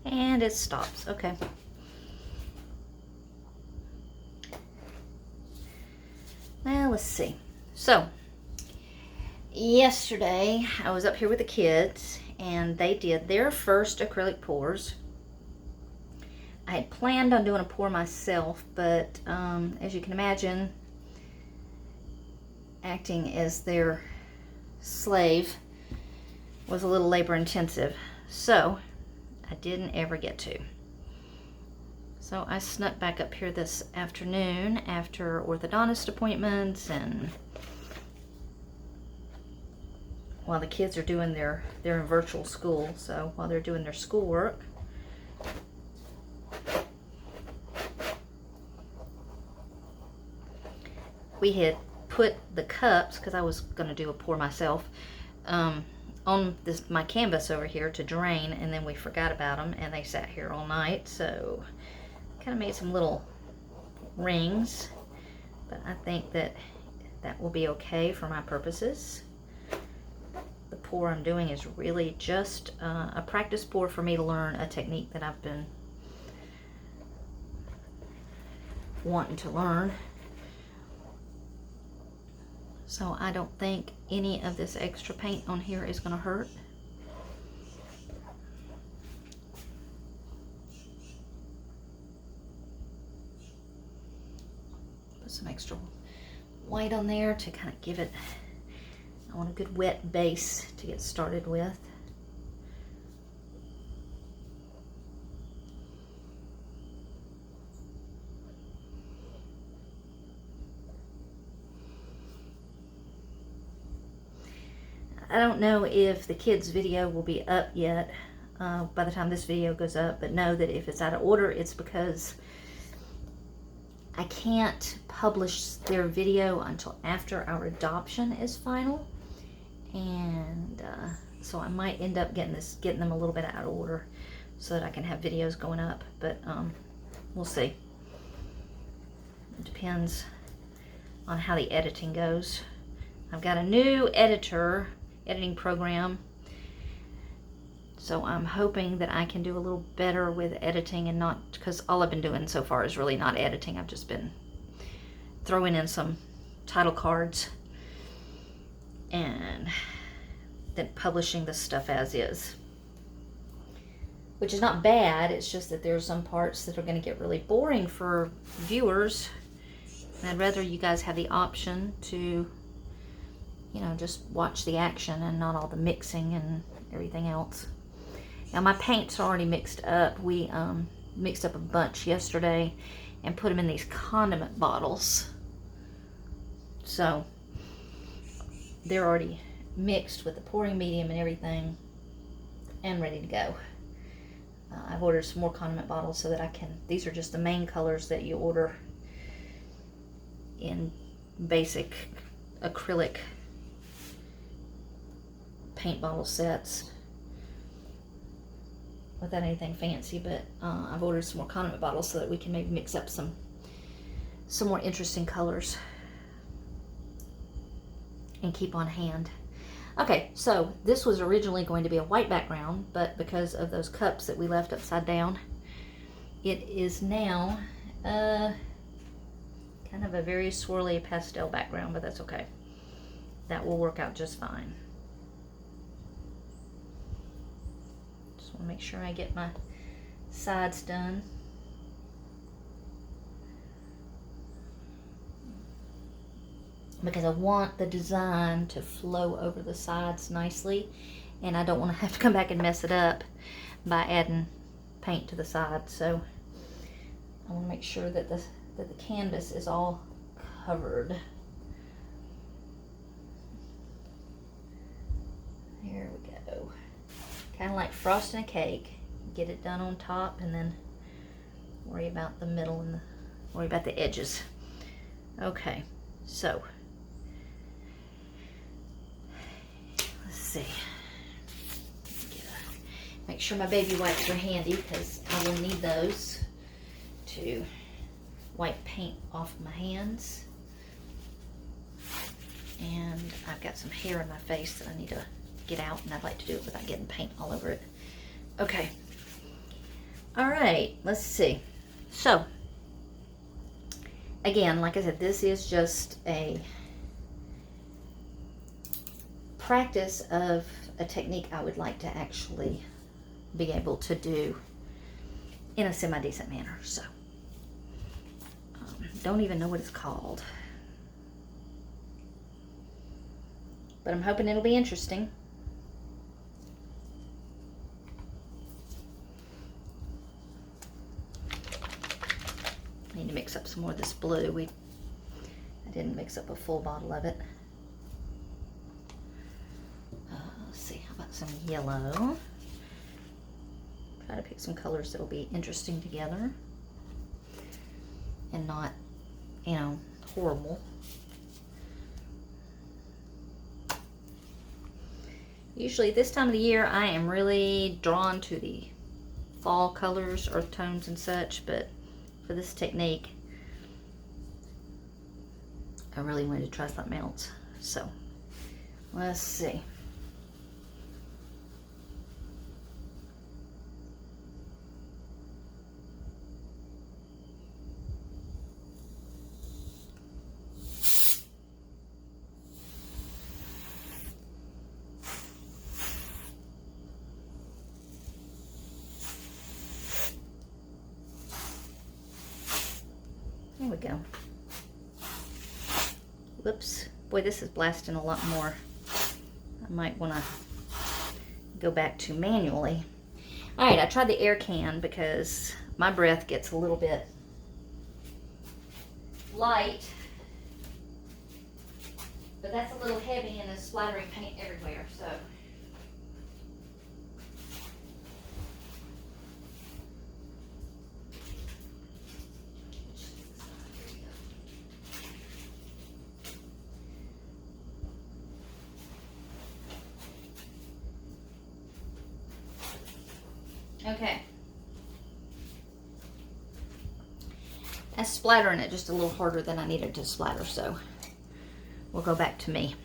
And it stops. Okay. Now let's see. So yesterday I was up here with the kids and they did their first acrylic pours. I had planned on doing a pour myself, but as you can imagine, acting as their slave was a little labor intensive, so I didn't ever get to. So I snuck back up here this afternoon after orthodontist appointments and while the kids are doing they're in virtual school, so while they're doing their schoolwork. We had put the cups, because I was going to do a pour myself, on my canvas over here to drain, and then we forgot about them and they sat here all night, so kind of made some little rings, but I think that will be okay for my purposes. The pour I'm doing is really just a practice pour for me to learn a technique that I've been wanting to learn. So I don't think any of this extra paint on here is going to hurt. Put some extra white on there to kind of give it, I want a good wet base to get started with. I don't know if the kids' video will be up yet by the time this video goes up, but know that if it's out of order, it's because I can't publish their video until after our adoption is final, and so I might end up getting them a little bit out of order so that I can have videos going up, but we'll see. It depends on how the editing goes. I've got a new editing program, so I'm hoping that I can do a little better with editing, and not, because all I've been doing so far is really not editing. I've just been throwing in some title cards and then publishing the stuff as is, which is not bad. It's just that there's some parts that are going to get really boring for viewers, and I'd rather you guys have the option to, you know, just watch the action and not all the mixing and everything else. Now my paints are already mixed up. We mixed up a bunch yesterday and put them in these condiment bottles. So they're already mixed with the pouring medium and everything and ready to go. I've ordered some more condiment bottles so that I can, these are just the main colors that you order in basic acrylic paint bottle sets without anything fancy, but I've ordered some more condiment bottles so that we can maybe mix up some more interesting colors and keep on hand. Okay, so this was originally going to be a white background, but because of those cups that we left upside down, it is now kind of a very swirly pastel background, but that's okay. That will work out just fine. Just want to make sure I get my sides done. Because I want the design to flow over the sides nicely, and I don't want to have to come back and mess it up by adding paint to the sides. So I want to make sure that the canvas is all covered. Here we go. Kind of like frosting a cake. Get it done on top and then worry about the middle and worry about the edges. Okay, so let's see. Make sure my baby wipes are handy because I will need those to wipe paint off my hands. And I've got some hair in my face that I need to get out, and I'd like to do it without getting paint all over it. Okay, All right, let's see. So, again, like I said, this is just a practice of a technique I would like to actually be able to do in a semi-decent manner. So, don't even know what it's called. But I'm hoping it'll be interesting. I need to mix up some more of this blue. I didn't mix up a full bottle of it. Let's see, how about some yellow? Try to pick some colors that'll be interesting together and not, you know, horrible. Usually this time of the year I am really drawn to the fall colors, earth tones and such, but for this technique I really wanted to try something else. So let's see. There we go. Whoops. Boy, this is blasting a lot more. I might want to go back to manually. All right, I tried the air can because my breath gets a little bit light, but that's a little heavy and is splattering paint everywhere, so. Okay. That's splattering it just a little harder than I needed to splatter, so we'll go back to me.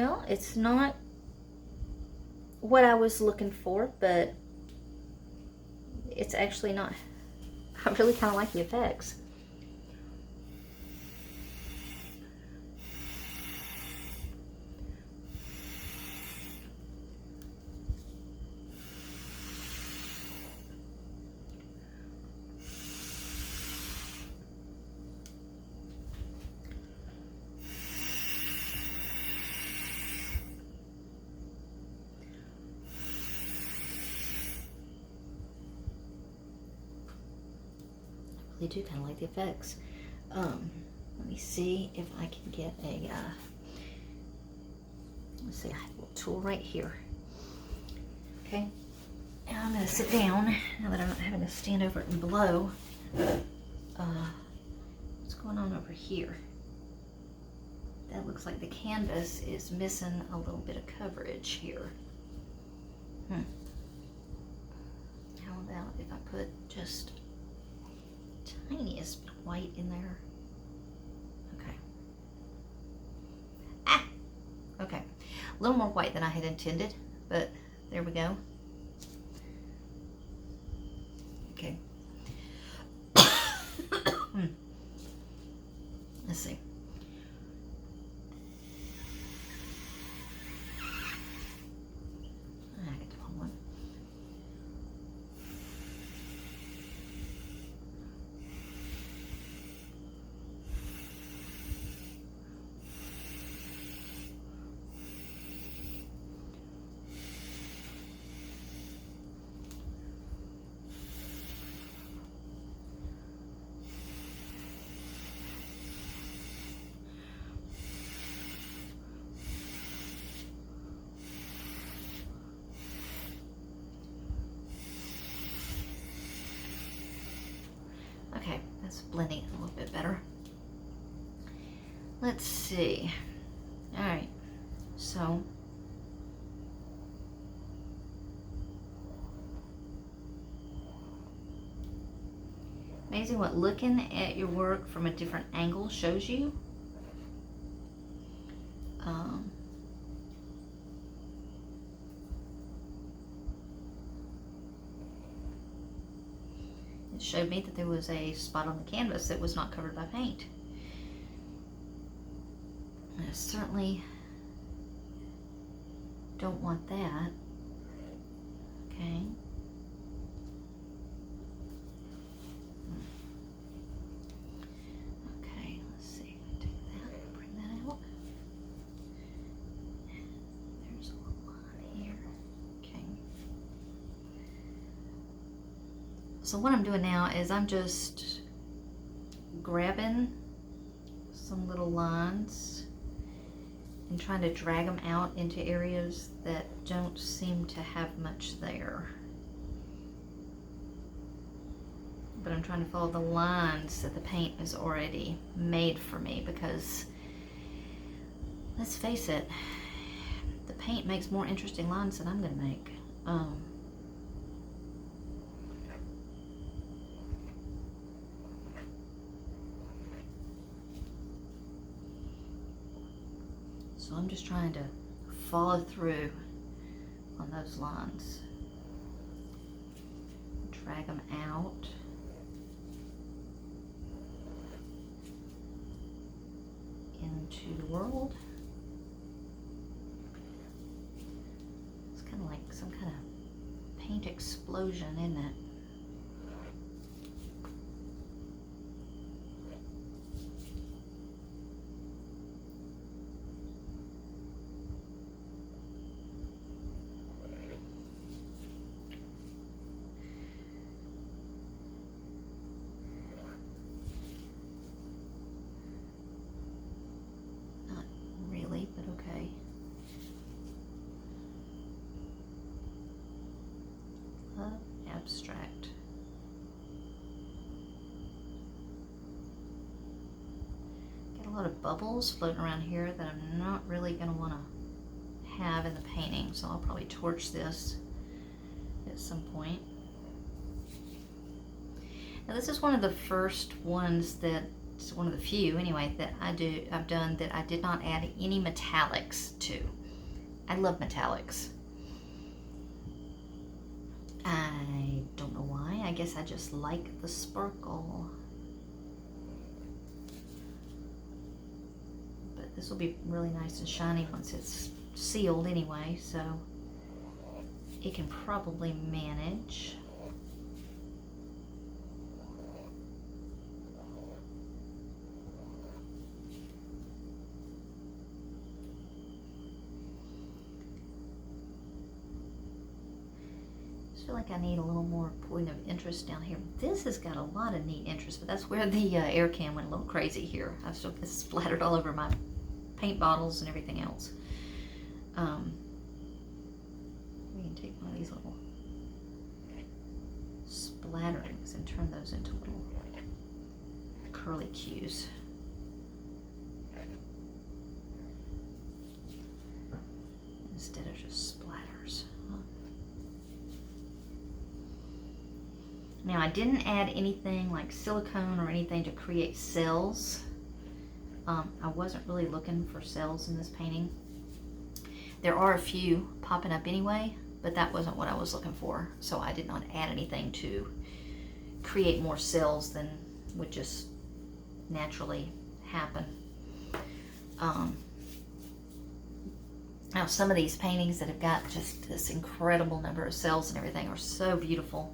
Well, it's not what I was looking for, but it's actually not. I really kind of like the effects. They do kind of like the effects. Let me see if I can get a, let's see, I have a little tool right here. Okay, and I'm gonna sit down now that I'm not having to stand over it and blow. What's going on over here? That looks like the canvas is missing a little bit of coverage here. How about if I put just tiniest bit of white in there? Okay. Ah! Okay. A little more white than I had intended, but there we go. Okay. Let's see. I get the wrong one. Okay, that's blending a little bit better. Let's see. All right, so amazing what looking at your work from a different angle shows you. It showed me that there was a spot on the canvas that was not covered by paint. I certainly don't want that. Okay. Okay, let's see. Take that, bring that out. There's a little line here. Okay. So what I'm doing now is I'm just grabbing some little lines and trying to drag them out into areas that don't seem to have much there. But I'm trying to follow the lines that the paint is already made for me, because let's face it, the paint makes more interesting lines than I'm gonna make. So I'm just trying to follow through on those lines. Drag them out. Into the world. It's kind of like some kind of paint explosion, isn't it? Abstract. Get a lot of bubbles floating around here that I'm not really going to want to have in the painting, so I'll probably torch this at some point. Now this is one of the first ones that It's one of the few, anyway, that I've done that I did not add any metallics to. I love metallics. I don't know why. I guess I just like the sparkle. But this will be really nice and shiny once it's sealed anyway, so it can probably manage. I feel like I need a little more point of interest down here. This has got a lot of neat interest, but that's where the air can went a little crazy here. I've still splattered all over my paint bottles and everything else. We can take one of these little splatterings and turn those into little curly cues. Instead of just splatters. Now, I didn't add anything like silicone or anything to create cells. I wasn't really looking for cells in this painting. There are a few popping up anyway, but that wasn't what I was looking for. So I did not add anything to create more cells than would just naturally happen. Now, some of these paintings that have got just this incredible number of cells and everything are so beautiful.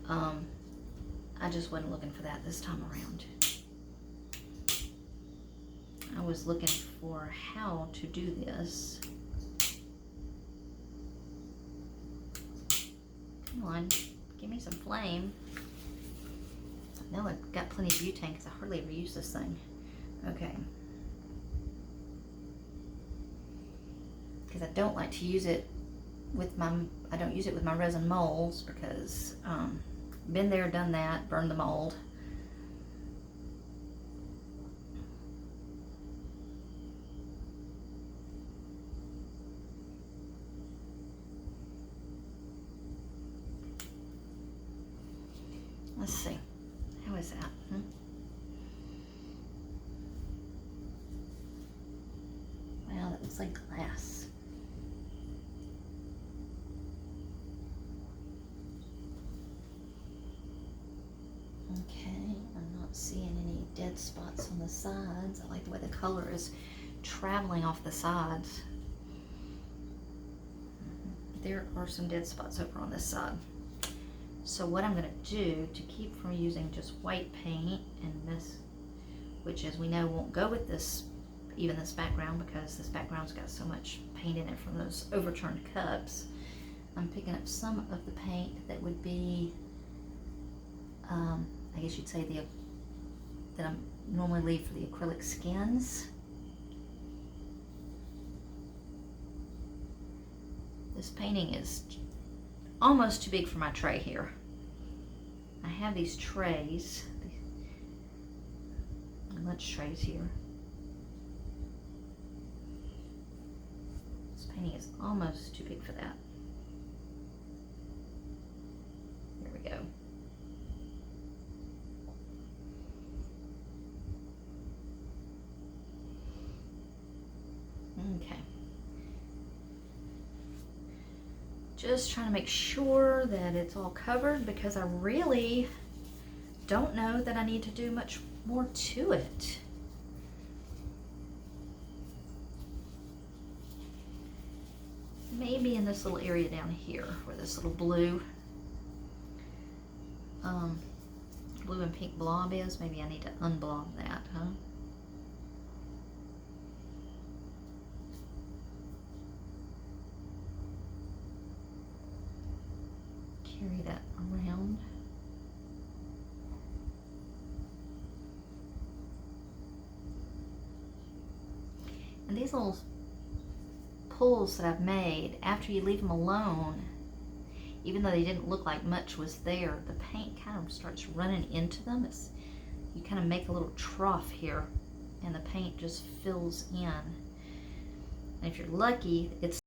I just wasn't looking for that this time around. I was looking for how to do this. Come on, give me some flame. I know I've got plenty of butane because I hardly ever use this thing. Okay. Because I don't like to use it with my, I don't use it with my resin molds because been there, done that, burned the mold. Let's see, how is that? Wow, that looks like glass. Okay, I'm not seeing any dead spots on the sides. I like the way the color is traveling off the sides. There are some dead spots over on this side. So what I'm going to do to keep from using just white paint and this, which as we know won't go with this, even this background, because this background's got so much paint in it from those overturned cups, I'm picking up some of the paint that would be I guess you'd say that I normally leave for the acrylic skins. This painting is almost too big for my tray here. I have these trays, lunch trays here. This painting is almost too big for that. There we go. Okay. Just trying to make sure that it's all covered because I really don't know that I need to do much more to it. Maybe in this little area down here where this little blue blue and pink blob is, maybe I need to unblob that, huh? Carry that around. And these little pulls that I've made, after you leave them alone, even though they didn't look like much was there, the paint kind of starts running into them. You kind of make a little trough here and the paint just fills in. And if you're lucky, it's